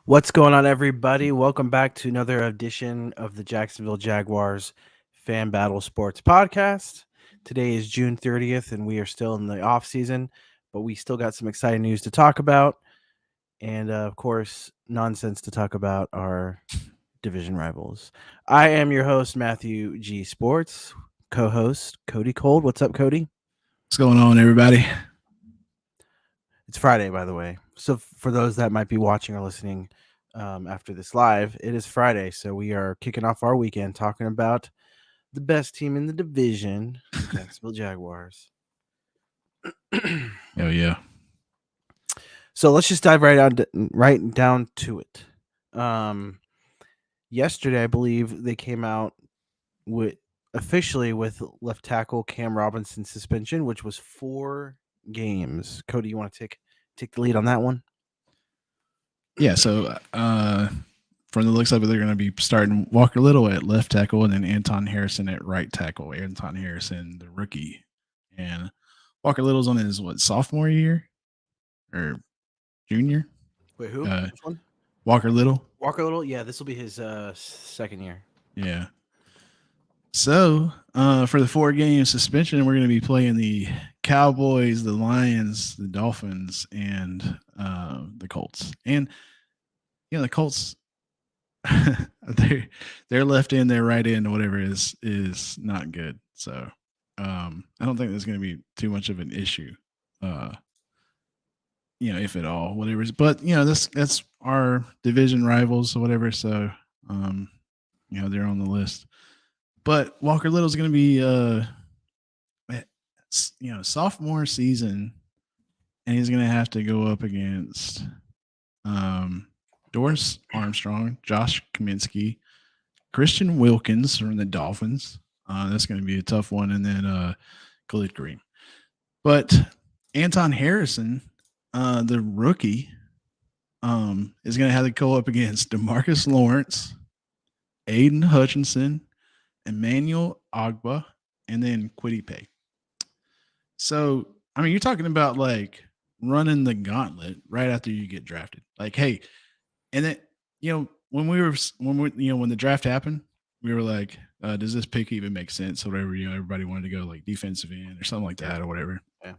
What's going on, everybody? Welcome back to another edition of the Jacksonville Jaguars Fan Battle Sports Podcast. Today is June 30th, and we are still in the off season, but we still got some exciting news to talk about, and of course, nonsense to talk about our division rivals. I am your host, Matthew G. Sports, co-host Cody Cold. What's up, Cody? What's going on, everybody? It's Friday, by the way. So for those that might be watching or listening after this live, it is Friday. So we are kicking off our weekend talking about the best team in the division, Jacksonville Jaguars. Oh yeah. So let's just dive right down to it. Yesterday, I believe they came out with officially with left tackle Cam Robinson's suspension, which was 4 games. Cody, you want to take the lead on that one? Yeah, so from the looks of it, they're going to be starting Walker Little at left tackle and then Anton Harrison at right tackle. Anton Harrison, the rookie. And Walker Little's on his, sophomore year or junior? Wait, who? Uh, Which one? Walker Little? Walker Little? Yeah, this will be his second year. Yeah. So for the 4-game suspension, we're going to be playing the Cowboys, the Lions, the Dolphins, and the Colts. And, the Colts their left end, their right end, whatever is not good. So I don't think there's going to be too much of an issue, if at all, whatever. But that's our division rivals or whatever. So they're on the list. But Walker Little's going to be sophomore season, and he's going to have to go up against Doris Armstrong, Josh Kaminsky, Christian Wilkins from the Dolphins. That's going to be a tough one. And then Khalid Kareem. But Anton Harrison, the rookie, is going to have to go up against DeMarcus Lawrence, Aiden Hutchinson, Emmanuel Ogba, and then Kwity Paye. So, I mean, you're talking about like running the gauntlet right after you get drafted. Like, hey, and then when the draft happened, we were like, does this pick even make sense? Or whatever, everybody wanted to go like defensive end or something like that or whatever. Yeah.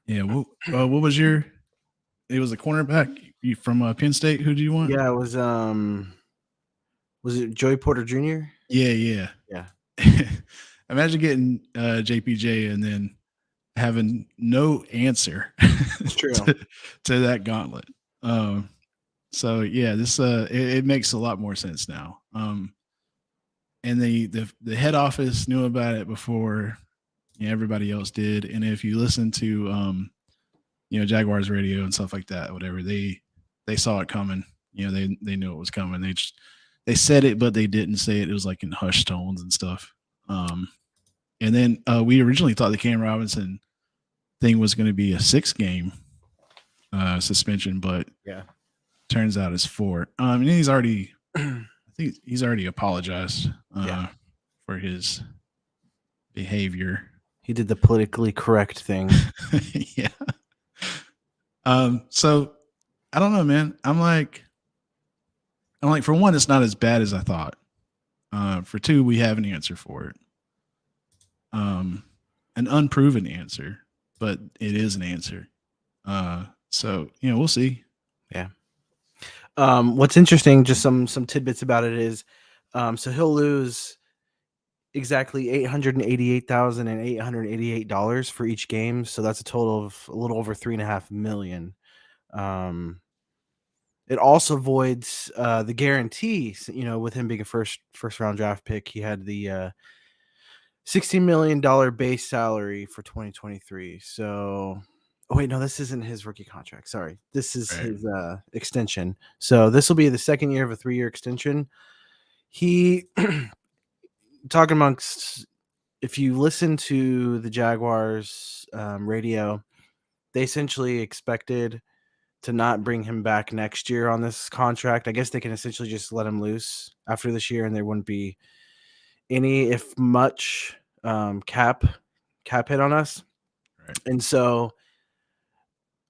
Yeah. What was your? It was a cornerback from Penn State. Who do you want? Yeah, it was it Joey Porter Jr.? Yeah. Yeah. Imagine getting JPJ and then having no answer It's true. to that gauntlet. So yeah, this it makes a lot more sense now. And the head office knew about it before everybody else did. And if you listen to Jaguars radio and stuff like that, whatever, they saw it coming. They knew it was coming. They said it, but they didn't say it. It was like in hushed tones and stuff. And then we originally thought the Cam Robinson thing was going to be a 6-game suspension, but Yeah. turns out it's 4. And he's already, I think he's already apologized for his behavior. He did the politically correct thing. Yeah. So I don't know, man. I'm like, for one, it's not as bad as I thought. For 2, we have an answer for it. An unproven answer, but it is an answer. So we'll see. Yeah. What's interesting, just some tidbits about it is, so he'll lose exactly $888,888 for each game. So that's a total of a little over $3.5 million. It also voids the guarantee. With him being a first round draft pick, he had the $16 million base salary for 2023. So, oh wait, no, this isn't his rookie contract. Sorry, this is his extension. So this will be the second year of a 3-year extension. He talking amongst. If you listen to the Jaguars radio, they essentially expected to not bring him back next year on this contract. I guess they can essentially just let him loose after this year, and there wouldn't be any, if much, cap hit on us. Right. And so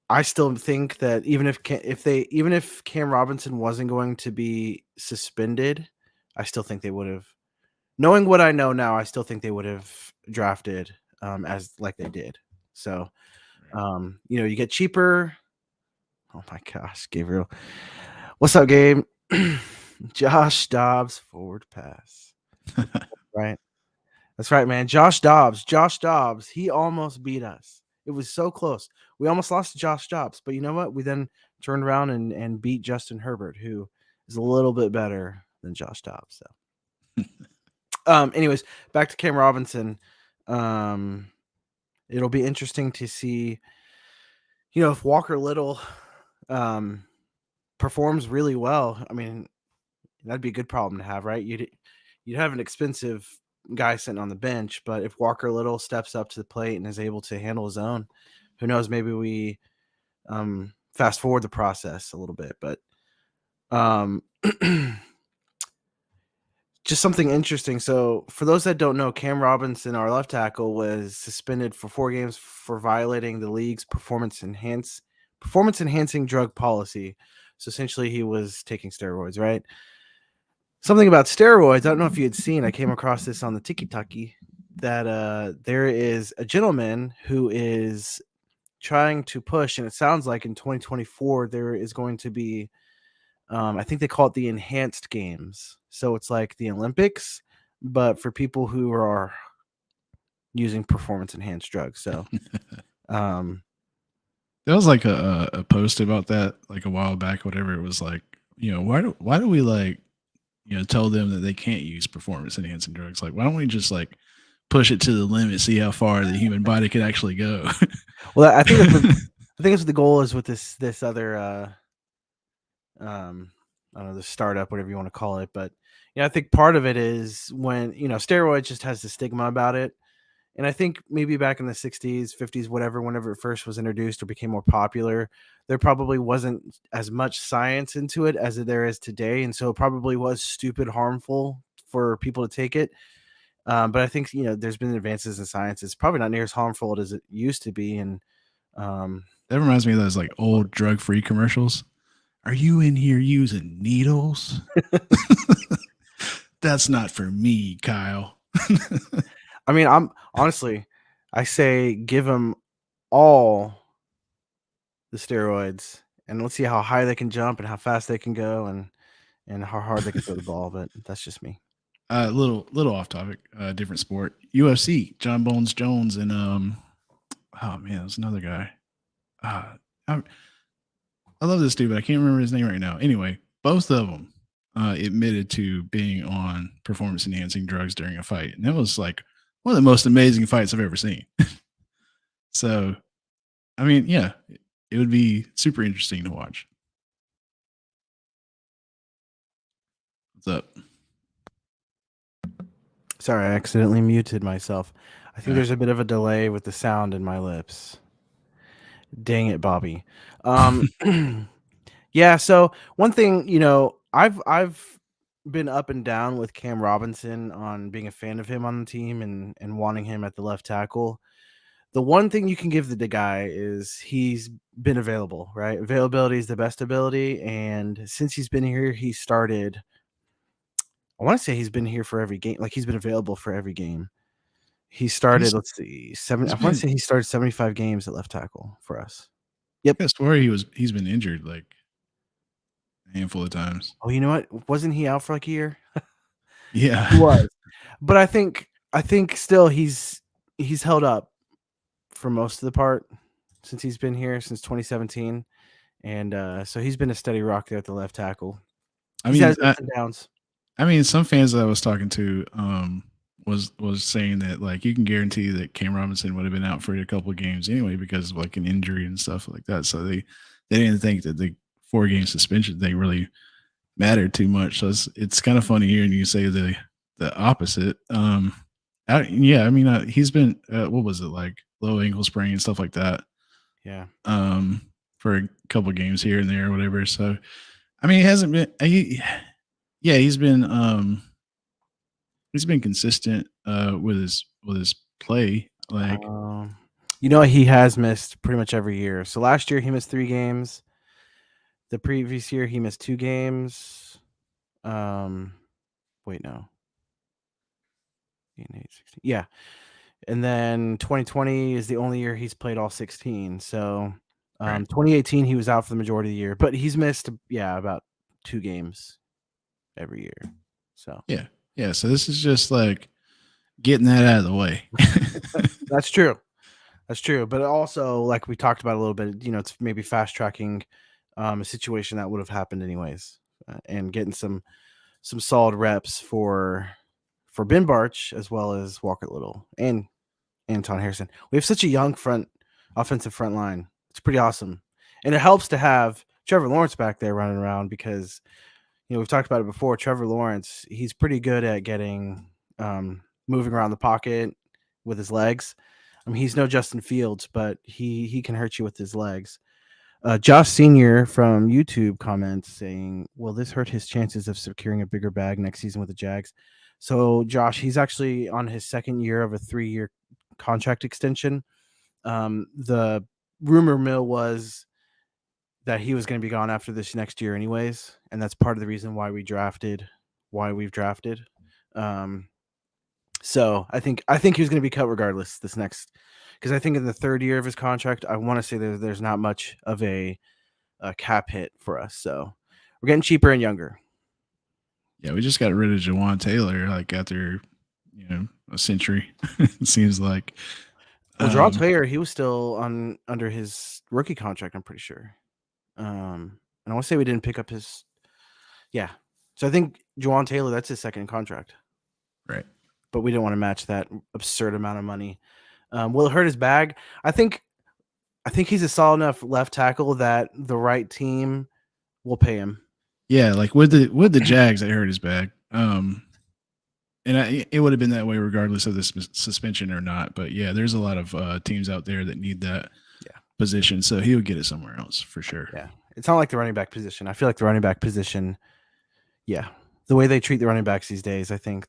I still think that even if Cam Robinson wasn't going to be suspended, I still think they would have. Knowing what I know now, I still think they would have drafted as like they did. So, you get cheaper. Oh my gosh, Gabriel. What's up, Gabe? Josh Dobbs forward pass. Right. That's right, man. Josh Dobbs, he almost beat us. It was so close. We almost lost to Josh Dobbs, but you know what? We then turned around and beat Justin Herbert, who is a little bit better than Josh Dobbs. So, anyways, back to Cam Robinson. It'll be interesting to see, if Walker Little performs really well. I mean, that'd be a good problem to have, right? You'd have an expensive guy sitting on the bench, but if Walker Little steps up to the plate and is able to handle his own, who knows? Maybe we fast forward the process a little bit, but just something interesting. So, for those that don't know, Cam Robinson, our left tackle, was suspended for 4 games for violating the league's performance enhancing drug policy. So, essentially, he was taking steroids, right? Something about steroids. I don't know if you had seen. I came across this on the Tiki-Taki that there is a gentleman who is trying to push, and it sounds like in 2024 there is going to be. I think they call it the enhanced games. So it's like the Olympics, but for people who are using performance enhanced drugs. So, there was like a post about that like a while back, whatever. It was like, why do we like, tell them that they can't use performance enhancing drugs? Like, why don't we just like push it to the limit, see how far the human body could actually go? well, I think that's what the goal is with this other I don't know, the startup, whatever you want to call it. But I think part of it is when steroids just has the stigma about it. And I think maybe back in the 60s, 50s, whenever it first was introduced or became more popular, there probably wasn't as much science into it as there is today. And so it probably was stupid harmful for people to take it. But I think, there's been advances in science. It's probably not near as harmful as it used to be. And that reminds me of those like old drug-free commercials. Are you in here using needles? That's not for me, Kyle. I mean, I say give them all the steroids and let's see how high they can jump and how fast they can go and how hard they can throw the ball. But that's just me. Little off topic, different sport. UFC, John Bones Jones and oh man, there's another guy. I love this dude, but I can't remember his name right now. Anyway, both of them admitted to being on performance enhancing drugs during a fight, and it was like one of the most amazing fights I've ever seen. So, I mean, yeah, it would be super interesting to watch. What's up? Sorry, I accidentally muted myself. I think there's a bit of a delay with the sound in my lips. Dang it, Bobby. Yeah, so one thing, I've been up and down with Cam Robinson on being a fan of him on the team and wanting him at the left tackle. The one thing you can give the guy is he's been available, right? Availability is the best ability, and since he's been here, he started. I want to say he's been here for every game. Like he's been available for every game. He started. Let's see, seven. I want to say he started 75 games at left tackle for us. Yep. I swear he's been injured like a handful of times. Oh, you know what? Wasn't he out for like a year? Yeah, He was. But I think still he's held up for most of the part since he's been here since 2017, and so he's been a steady rock there at the left tackle. He's had his ups and downs. I mean, some fans that I was talking to was saying that like you can guarantee that Cam Robinson would have been out for a couple of games anyway because of like an injury and stuff like that. So they didn't think that the 4-game suspension thing really mattered too much. So it's kind of funny hearing you say the opposite. Yeah, I mean he's been what was it like low ankle sprain and stuff like that. Yeah. For a couple of games here and there or whatever. So I mean, it hasn't been. Yeah, he's been consistent with his play. Like, You know, he has missed pretty much every year. So last year he missed 3 games. The previous year he missed 2 games. Wait, no. 8, 16. Yeah. And then 2020 is the only year he's played all 16. So Right. 2018 he was out for the majority of the year, but he's missed about 2 games every year. So Yeah. So this is just like getting that out of the way. that's true. That's true. But also, like we talked about a little bit, it's maybe fast tracking a situation that would have happened anyways, and getting some solid reps for Ben Barch as well as Walker Little and Anton Harrison. We have such a young offensive front line. It's pretty awesome. And it helps to have Trevor Lawrence back there running around because, we've talked about it before. Trevor Lawrence, he's pretty good at getting moving around the pocket with his legs. I mean, he's no Justin Fields, but he can hurt you with his legs. Josh Senior from YouTube comments saying, "Will this hurt his chances of securing a bigger bag next season with the Jags?" So, Josh, he's actually on his second year of a 3-year contract extension. The rumor mill was that he was going to be gone after this next year, anyways, and that's part of the reason why we've drafted. So I think he was going to be cut regardless this next, because I think in the third year of his contract, I want to say there's not much of a cap hit for us. So we're getting cheaper and younger. Yeah, we just got rid of Jawan Taylor like after a century. It seems like. Well, Jawan Taylor, he was still under his rookie contract, I'm pretty sure. And I want to say we didn't pick up his. Yeah, so I think Jawan Taylor, that's his second contract. Right. But we didn't want to match that absurd amount of money. Will it hurt his bag? I think he's a solid enough left tackle that the right team will pay him. Yeah, like with the Jags, they hurt his bag. And it would have been that way regardless of the suspension or not. But yeah, there's a lot of teams out there that need that position, so he would get it somewhere else for sure. Yeah, it's not like the running back position. I feel like the running back position, the way they treat the running backs these days, I think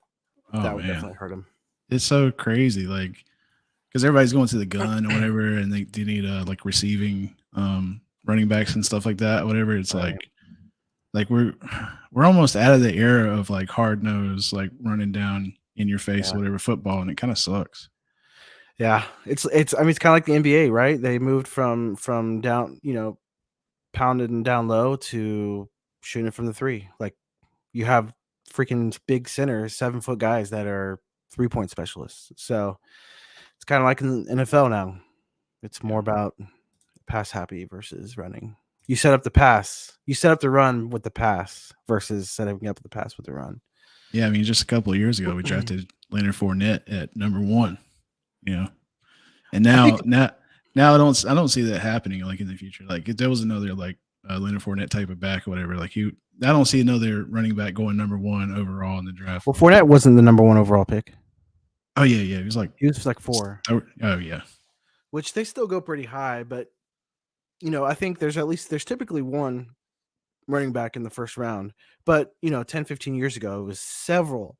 that would definitely hurt him. It's so crazy, like because everybody's going to the gun or whatever, and they need like receiving running backs and stuff like that. Whatever, it's right. like we're almost out of the era of like hard nose, like running down in your face, whatever football, and it kind of sucks. Yeah, it's I mean, it's kind of like the NBA, right? They moved from down, pounded and down low to shooting it from the 3. Like you have freaking big centers, 7-foot guys that are 3-point specialists. So it's kind of like in the NFL now. It's more about pass happy versus running. You set up the pass. You set up the run with the pass versus setting up the pass with the run. Yeah, I mean, just a couple of years ago, we drafted Leonard Fournette at number 1. And now I don't see that happening like in the future. Like if there was another like Leonard Fournette type of back or whatever, like I don't see another running back going number 1 overall in the draft. Well, Fournette wasn't the number 1 overall pick. Oh yeah, he was like 4. Oh yeah, which they still go pretty high, but I think there's typically one running back in the first round, but 10, 15 years ago, it was several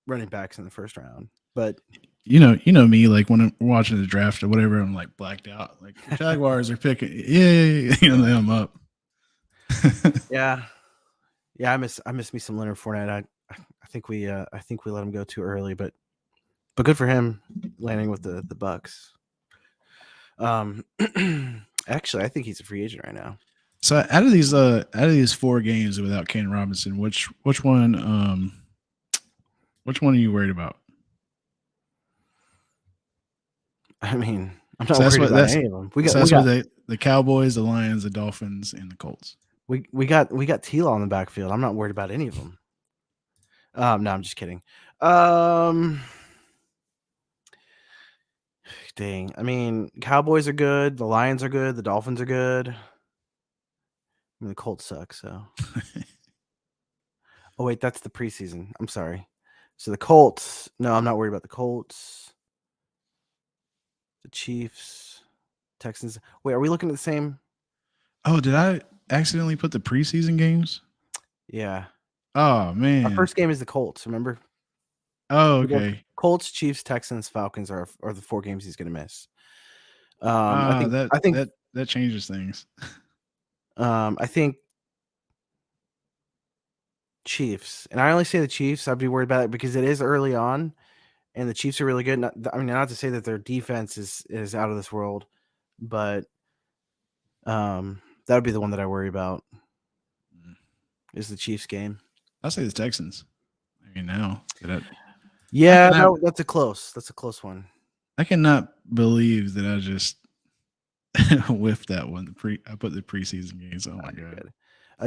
running backs in the first round. But you know me, like when I'm watching the draft or whatever, I'm like blacked out. Like the Jaguars are picking, I'm up. yeah, I miss me some Leonard Fournette. I think we let him go too early, but good for him landing with the Bucks. Actually, I think he's a free agent right now. So out of these 4 games without Ken Robinson, which one are you worried about? I mean, I'm not worried about any of them. We got the Cowboys, the Lions, the Dolphins, and the Colts. We got Tila on the backfield. I'm not worried about any of them. No, I'm just kidding. Dang. I mean, Cowboys are good. The Lions are good. The Dolphins are good. I mean, the Colts suck, so. Oh, wait, that's the preseason. I'm sorry. So the Colts. No, I'm not worried about the Colts. The Chiefs. Texans. Wait, are we looking at the same? Oh, did I accidentally put the preseason games? Yeah. Oh, man. Our first game is the Colts, remember? Oh, okay. Colts, Chiefs, Texans, Falcons are the 4 games he's going to miss. I think that I think that changes things. I think Chiefs, and I only say the Chiefs. I'd be worried about it because it is early on, and the Chiefs are really good. I mean, not to say that their defense is out of this world, but that would be the one that I worry about. Is the Chiefs game? I'll say the Texans. I mean, now Yeah, cannot that's a close one. I cannot believe that I just whiffed that one. I put the preseason games. Oh my god. Good.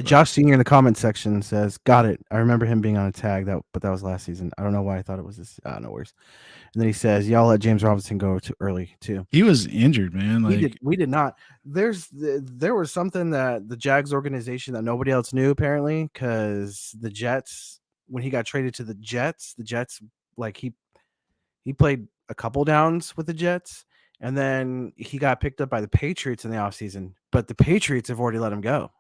Josh Senior in the comment section says, "Got it. I remember him being on a tag but that was last season. I don't know why I thought it was this. No worries." And then he says, "Y'all let James Robinson go too early too." He was injured, man. We did not. There was something that the Jags organization that nobody else knew apparently, because the Jets, when he got traded to the Jets like he played a couple downs with the Jets, and then he got picked up by the Patriots in the offseason, but the Patriots have already let him go.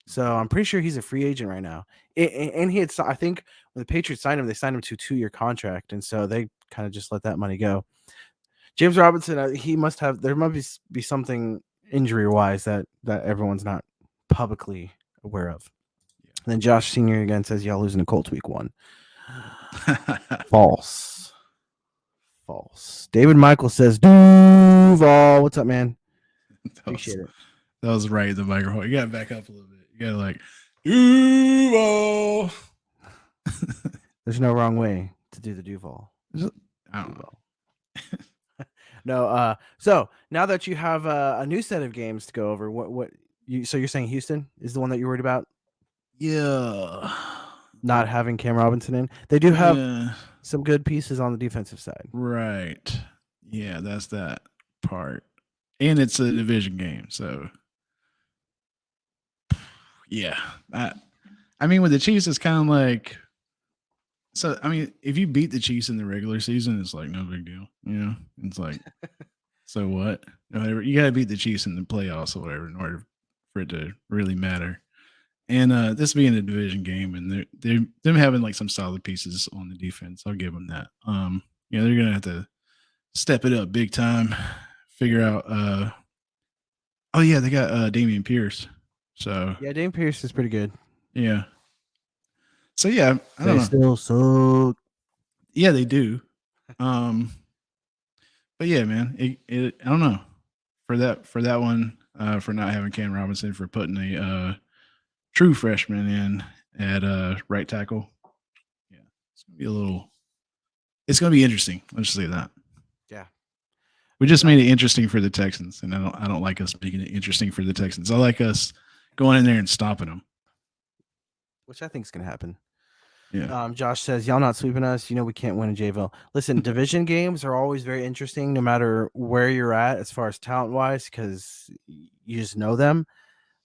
So I'm pretty sure he's a free agent right now. And he had, I think when the Patriots signed him, they signed him to a 2-year contract. And so they kind of just let that money go. James Robinson, he must have, there must be something injury wise that everyone's not publicly aware of. Yeah. And then Josh Senior again says, y'all losing to Colts week 1. False. David Michael says, Duval. What's up, man? Appreciate it. That was right in the microphone. You got to back up a little bit. You got to like, Duval. There's no wrong way to do the Duval. I don't know. No. So now that you have a new set of games to go over, so you're saying Houston is the one that you're worried about? Yeah. Not having Cam Robinson in. They do have some good pieces on the defensive side. Right. Yeah, that's that part. And it's a division game, so yeah. I mean, with the Chiefs, it's kind of like, so I mean, if you beat the Chiefs in the regular season, it's like no big deal. You know, it's like, so what? Whatever. You got to beat the Chiefs in the playoffs or whatever in order for it to really matter. And this being a division game, and they're them having like some solid pieces on the defense, I'll give them that. You know, they're gonna have to step it up big time. Figure out. Oh yeah, they got Dameon Pierce. So yeah, Dameon Pierce is pretty good. Yeah. So yeah, I don't know. Still suck. Yeah, they do. But yeah, man, I don't know for that one, for not having Cam Robinson, for putting a true freshman in at right tackle. Yeah, it's gonna be interesting. Let's just say that. Yeah. We just made it interesting for the Texans, and I don't like us making it interesting for the Texans. I like us going in there and stopping them, which I think is gonna happen. Yeah. Josh says, y'all not sweeping us. You know we can't win in JVille. Listen, division games are always very interesting, no matter where you're at as far as talent wise, because you just know them.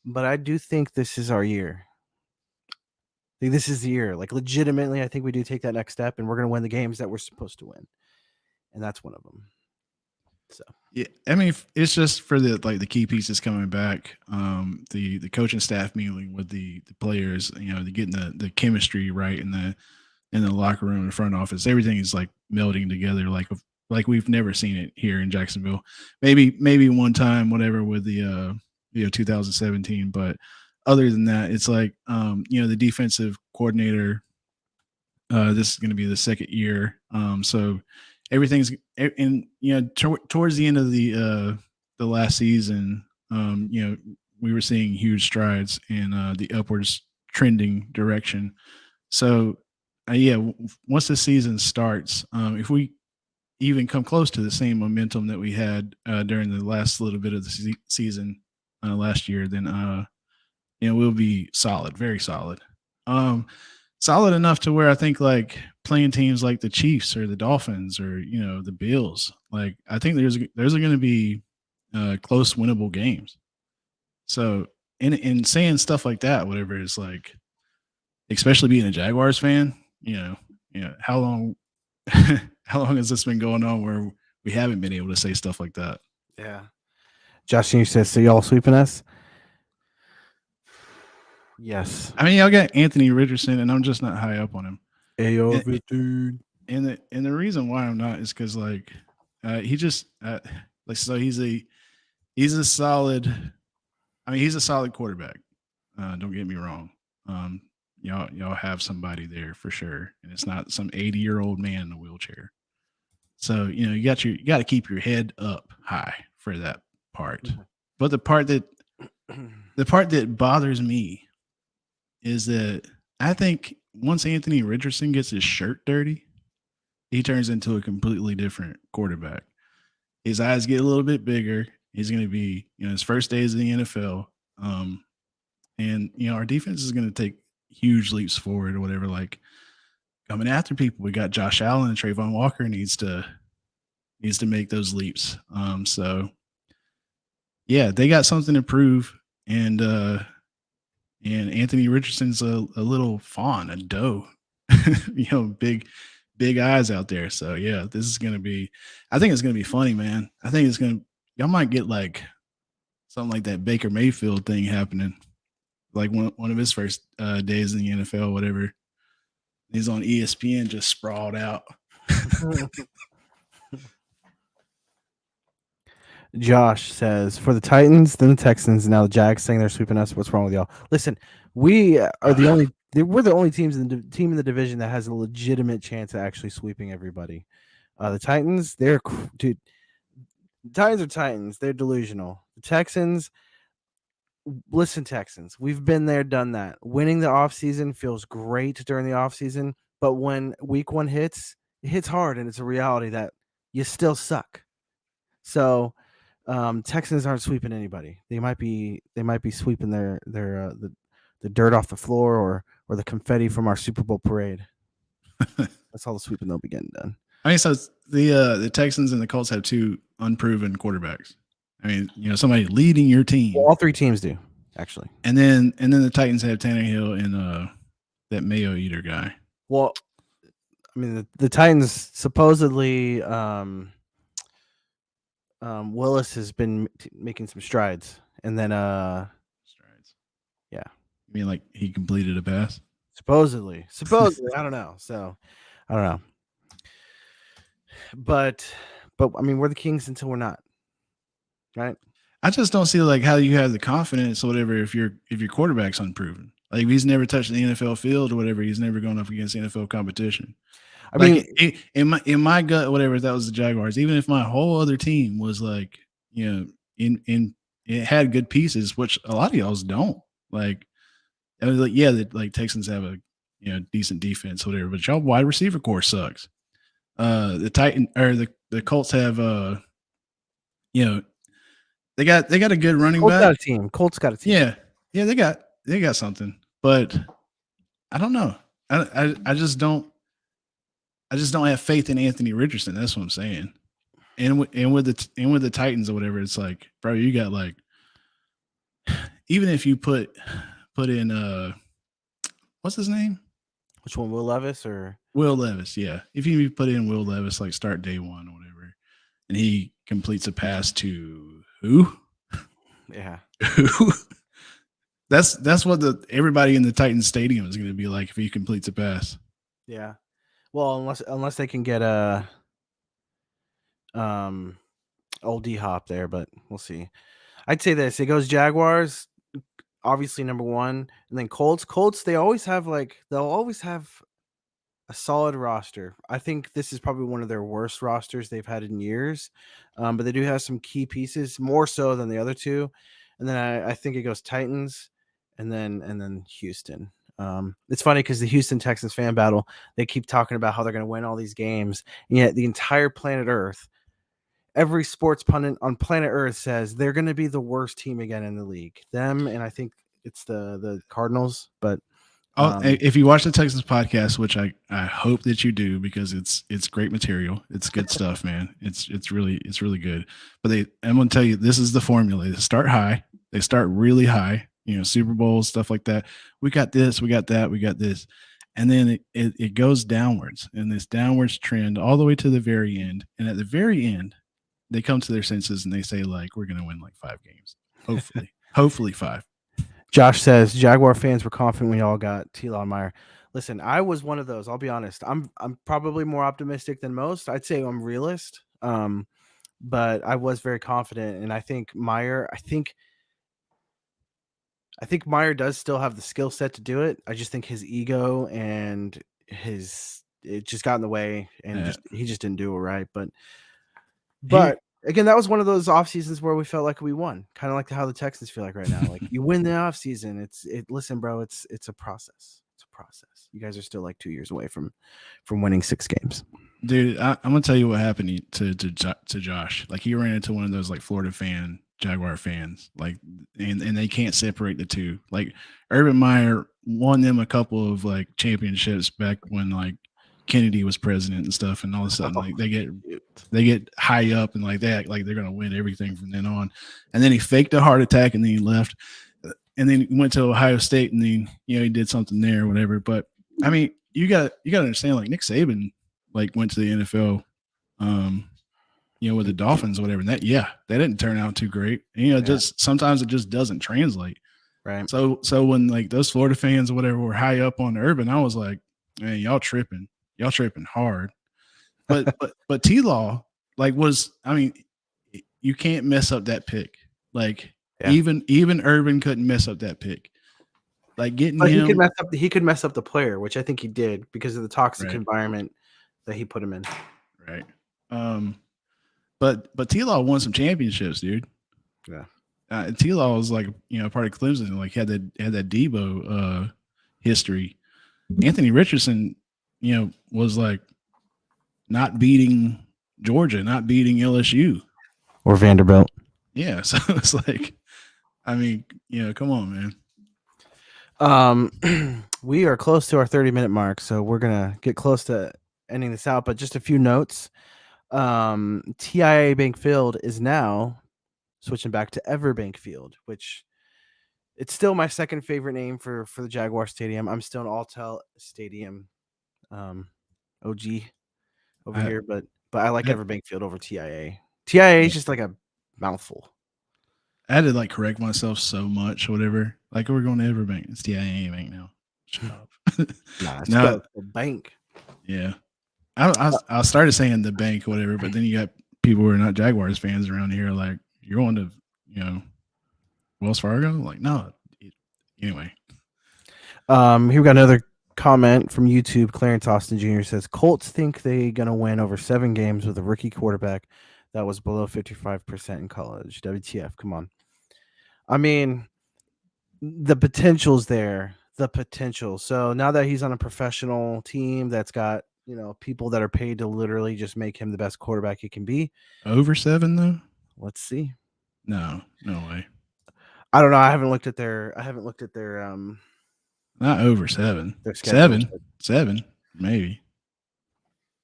But I do think this is our year. I think this is the year. Like legitimately, I think we do take that next step, and we're gonna win the games that we're supposed to win, and that's one of them. So yeah, I mean, it's just for the key pieces coming back, the coaching staff meeting with the players, you know, getting the chemistry right in the locker room, in the front office, everything is like melding together like we've never seen it here in Jacksonville. Maybe one time, whatever, with the 2017, but other than that, it's like you know, the defensive coordinator. This is going to be the second year, so everything's, and you know, towards the end of the last season, you know, we were seeing huge strides in the upwards trending direction. So yeah, once the season starts, if we even come close to the same momentum that we had during the last little bit of the season last year, then you know, we'll be solid, very solid. Solid enough to where I think like playing teams like the Chiefs or the Dolphins or, you know, the Bills, like I think there's going to be close, winnable games. So in saying stuff like that, whatever, is like, especially being a Jaguars fan, you know, how long has this been going on where we haven't been able to say stuff like that? Yeah. Josh says, so y'all sweeping us? Yes. I mean, y'all got Anthony Richardson, and I'm just not high up on him. dude. And the reason why I'm not is because like he just like, so he's a he's a solid. I mean, he's a solid quarterback. Don't get me wrong. Um, y'all have somebody there for sure, and it's not some 80-year-old man in a wheelchair. So you got to keep your head up high for that part. But the part that bothers me is that I think once Anthony Richardson gets his shirt dirty, he turns into a completely different quarterback. His eyes get a little bit bigger. He's going to be, his first days in the NFL. And our defense is going to take huge leaps forward or whatever. Like coming after people, we got Josh Allen and Trayvon Walker needs to make those leaps. So yeah, they got something to prove, and Anthony Richardson's a little fawn, a doe, big eyes out there. So yeah, this is gonna be. I think it's gonna be funny, man. I think it's gonna. Y'all might get like something like that Baker Mayfield thing happening, like one of his first days in the NFL, whatever. He's on ESPN just sprawled out. Josh says, for the Titans, then the Texans, and now the Jags saying they're sweeping us. What's wrong with y'all? Listen, we are we're the only team in the division that has a legitimate chance at actually sweeping everybody. The Titans, dude. The Titans are Titans. They're delusional. The Texans, listen, Texans, we've been there, done that. Winning the offseason feels great during the offseason, but when week one hits, it hits hard, and it's a reality that you still suck. So Texans aren't sweeping anybody. They might be sweeping the dirt off the floor or the confetti from our Super Bowl parade. That's all the sweeping they'll be getting done. I mean, so the Texans and the Colts have two unproven quarterbacks. I mean, somebody leading your team. Well, all three teams do, actually. And then the Titans have Tannehill and that Mayo Eater guy. Well, I mean, the Titans supposedly Willis has been making some strides, and then strides. Yeah. You mean like he completed a pass? Supposedly, I don't know. So, I don't know. But I mean, we're the Kings until we're not, right? I just don't see like how you have the confidence or whatever if your quarterback's unproven. Like if he's never touched the NFL field or whatever, he's never gone up against NFL competition. I mean, in my gut, whatever, if that was the Jaguars, even if my whole other team was like, in it had good pieces, which a lot of y'all's don't. Like, I was like, yeah, like Texans have a decent defense, whatever, but y'all wide receiver core sucks. The Titan or the Colts have they got a good running back. Colts got a team. Yeah, they got something, but I don't know. I just don't have faith in Anthony Richardson. That's what I'm saying. And with the Titans or whatever, it's like, bro, you got like, even if you put in what's his name? Which one, Will Levis or Will Levis? Yeah, if you put in Will Levis, like start day one or whatever, and he completes a pass to who? Yeah, who? That's what everybody in the Titans stadium is going to be like if he completes a pass. Yeah. Well, unless they can get old D-Hop there, but we'll see. I'd say this. It goes Jaguars, obviously number one, and then Colts. They'll always have a solid roster. I think this is probably one of their worst rosters they've had in years, but they do have some key pieces, more so than the other two. And then I think it goes Titans, and then Houston. It's funny because the Houston Texans fan battle, they keep talking about how they're going to win all these games, and yet the entire planet Earth, every sports pundit on planet Earth says they're going to be the worst team again in the league. Them, and I think it's the Cardinals. But if you watch the Texans podcast, which I hope that you do because it's great material, it's good stuff, man. It's really good. But I'm going to tell you, this is the formula. They start high, they start really high. Super Bowls, stuff like that. We got this, we got that, we got this. And then it goes downwards, and this downwards trend all the way to the very end. And at the very end, they come to their senses and they say, like, we're going to win like 5 games. Hopefully 5. Josh says, Jaguar fans were confident we all got T-Law Meyer. Listen, I was one of those. I'll be honest. I'm probably more optimistic than most. I'd say I'm realist. but I was very confident, and I think Meyer does still have the skill set to do it. I just think his ego and it just got in the way, and he just didn't do it right. But again, that was one of those off seasons where we felt like we won, kind of like how the Texans feel like right now. Like you win the off season. Listen, bro, it's a process. It's a process. You guys are still like 2 years away from winning 6 games. Dude, I'm gonna tell you what happened to Josh. Like he ran into one of those like Florida Jaguar fans, like, and they can't separate the two. Like Urban Meyer won them a couple of like championships back when like Kennedy was president and stuff, and all of a sudden like they get high up and like they act like they're gonna win everything from then on. And then he faked a heart attack and then he left, and then he went to Ohio State and then he did something there or whatever. But I mean, you got to understand, like Nick Saban like went to the NFL, with the Dolphins or whatever. And that didn't turn out too great. And, just sometimes it just doesn't translate. Right. So when like those Florida fans or whatever were high up on Urban, I was like, man, y'all tripping hard. But T-Law you can't mess up that pick. Like even Urban couldn't mess up that pick. Like getting him, he could mess up the player, which I think he did because of the toxic environment that he put him in. Right. But T-Law won some championships, dude. Yeah. T-Law was like, part of Clemson, like had that Debo history. Anthony Richardson, was like not beating Georgia, not beating LSU or Vanderbilt. Yeah, so it's like, I mean, come on, man. We are close to our 30-minute mark, so we're gonna get close to ending this out. But just a few notes. TIAA Bank Field is now switching back to Everbank Field, which it's still my second favorite name for the Jaguar Stadium. I'm still an Alltel Stadium OG over here, but I like Everbank Field over TIAA. TIAA is just like a mouthful. I had to like correct myself so much, whatever. Like we're going to Everbank. It's TIAA Bank now. Shut up. It's the bank. Yeah. I started saying the bank, whatever, but then you got people who are not Jaguars fans around here, like you're going to, Wells Fargo. Like no. Anyway, here we got another comment from YouTube. Clarence Austin Jr. says Colts think they're gonna win over 7 games with a rookie quarterback that was below 55% in college. WTF? Come on. I mean, the potential's there. The potential. So now that he's on a professional team that's got people that are paid to literally just make him the best quarterback he can be. Over 7 though? Let's see. No way. I don't know. I haven't looked at their not over 7. Their schedule. 7 maybe.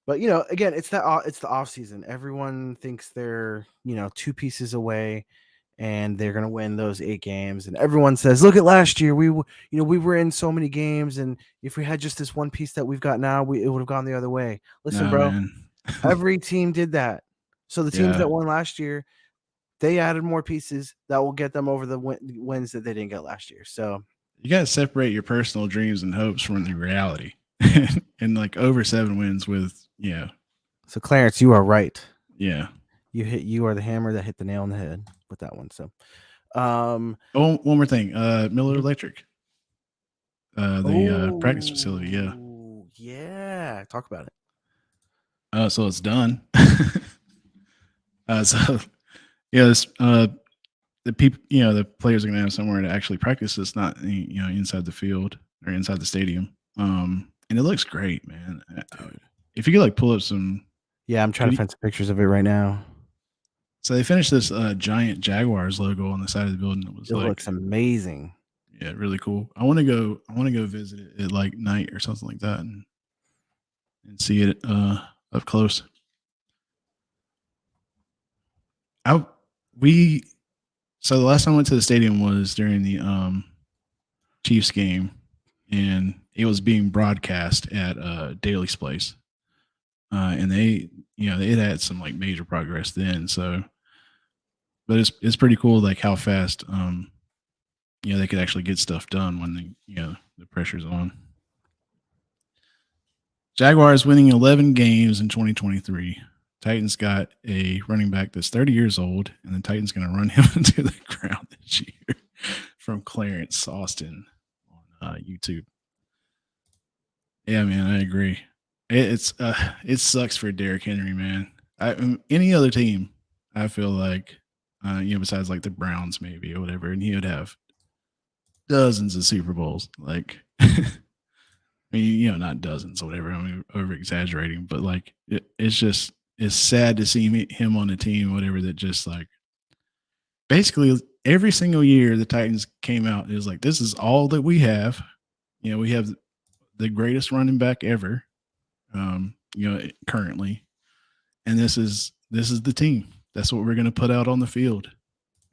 But again, it's the off season. Everyone thinks they're 2 pieces away and they're going to win those 8 games, and everyone says, look at last year, we were in so many games, and if we had just this one piece that we've got now, it would have gone the other way. Listen, bro, every team did that. So the teams that won last year, they added more pieces that will get them over the wins that they didn't get last year. So you got to separate your personal dreams and hopes from the reality. And like over 7 wins with So Clarence, you are right. Yeah. You are the hammer that hit the nail on the head with that one. So one more thing. Miller Electric. The practice facility, yeah. Talk about it. So it's done. This, the people, the players are gonna have somewhere to actually practice. It's not inside the field or inside the stadium. And it looks great, man. Dude. If you could like pull up some, I'm trying to find some pictures of it right now. So they finished this giant Jaguars logo on the side of the building. It looks amazing. Yeah, really cool. I want to go visit it at like night or something like that and see it up close. So the last time I went to the stadium was during the Chiefs game, and it was being broadcast at Daly's place. And they had some like major progress then. So, but it's pretty cool, like how fast, they could actually get stuff done when the pressure's on. Jaguars winning 11 games in 2023. Titans got a running back that's 30 years old, and the Titans going to run him into the ground this year from Clarence Austin on YouTube. Yeah, man, I agree. It sucks for Derrick Henry, man. Any other team, I feel like, besides like the Browns maybe or whatever, and he would have dozens of Super Bowls. Like, I mean, not dozens or whatever. I mean, over exaggerating, but like, it's sad to see him on a team, whatever, that just like basically every single year the Titans came out and it was like, this is all that we have. We have the greatest running back ever, currently, and this is the team. That's what we're going to put out on the field,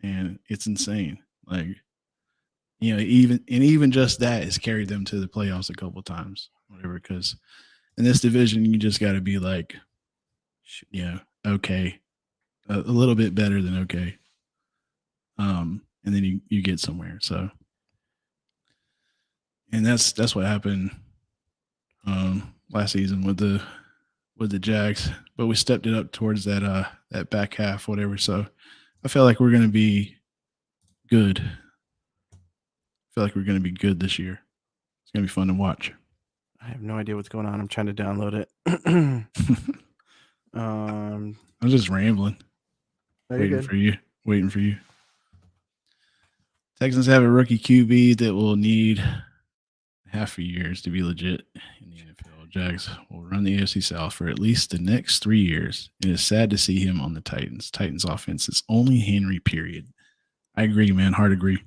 and it's insane. Like, even just that has carried them to the playoffs a couple of times, whatever. Because in this division, you just got to be like, okay, a little bit better than okay, and then you get somewhere. So, and that's what happened last season with the Jags, but we stepped it up towards that back half, whatever. So I feel like we're going to be good. I feel like we're going to be good this year. It's going to be fun to watch. I have no idea what's going on. I'm trying to download it. I'm just rambling. Waiting for you. Texans have a rookie QB that will need half a year to be legit in the NFL. Jags will run the AFC South for at least the next 3 years. It is sad to see him on the Titans. Titans offense is only Henry, period. I agree, man. Hard agree.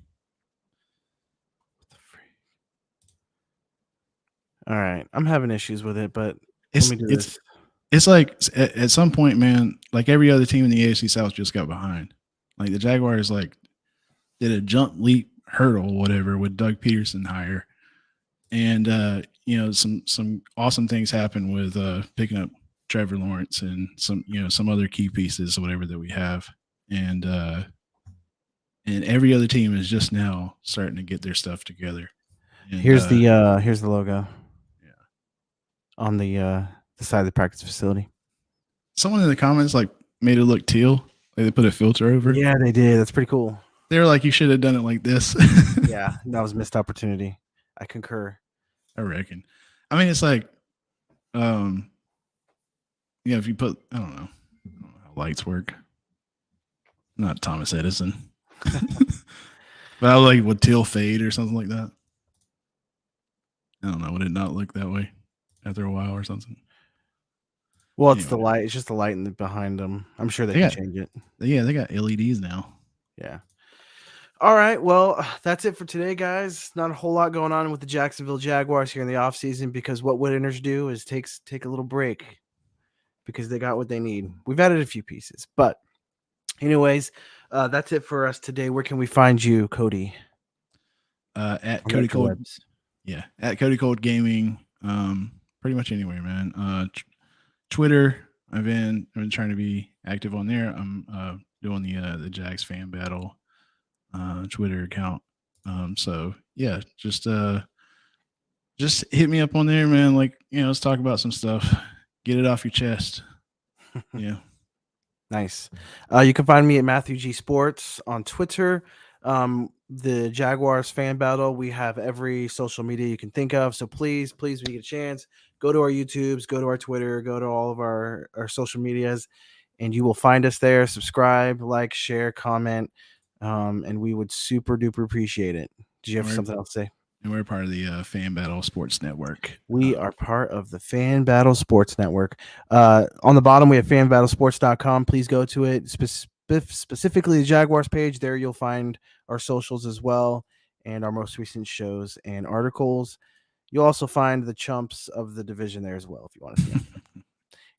All right. I'm having issues with it, but let me do this. It's like at some point, man, like every other team in the AFC South just got behind. Like the Jaguars like did a jump, leap, hurdle, whatever, with Doug Peterson hire. And some awesome things happen with picking up Trevor Lawrence and some other key pieces or whatever that we have. And every other team is just now starting to get their stuff together. And, here's the logo. Yeah. On the side of the practice facility. Someone in the comments like made it look teal. Like they put a filter over. Yeah, they did. That's pretty cool. They were like, you should have done it like this. Yeah, that was a missed opportunity. I concur. I reckon. I mean, it's like, if you put, I don't know how lights work. I'm not Thomas Edison. But I like would teal fade or something like that. I don't know. Would it not look that way after a while or something? Well, it's the light. It's just the light behind them. I'm sure they can change it. Yeah, they got LEDs now. Yeah. All right. Well, that's it for today, guys. Not a whole lot going on with the Jacksonville Jaguars here in the offseason because what winners do is take a little break because they got what they need. We've added a few pieces. But anyways, that's it for us today. Where can we find you, Cody? At Cody Cold. Yeah, at Cody Cold Gaming. Pretty much anywhere, man. Twitter. I've been trying to be active on there. I'm doing the Jags fan battle Twitter account. So yeah, just hit me up on there, man. Like, let's talk about some stuff. Get it off your chest. Yeah. Nice. You can find me at Matthew G Sports on Twitter. The Jaguars fan battle. We have every social media you can think of. So please, when you get a chance, go to our YouTubes, go to our Twitter, go to all of our social medias, and you will find us there. Subscribe, like, share, comment, and we would super duper appreciate it. Did you have something else to say? And we're part of the Fan Battle Sports Network. We are part of the Fan Battle Sports Network. On the bottom, we have fanbattlesports.com. Please go to it. Specifically the Jaguars page. There you'll find our socials as well and our most recent shows and articles. You'll also find the chumps of the division there as well if you want to see them.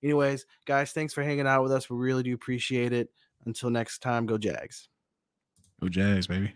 Anyways, guys, thanks for hanging out with us. We really do appreciate it. Until next time, go Jags. Go Jags, baby.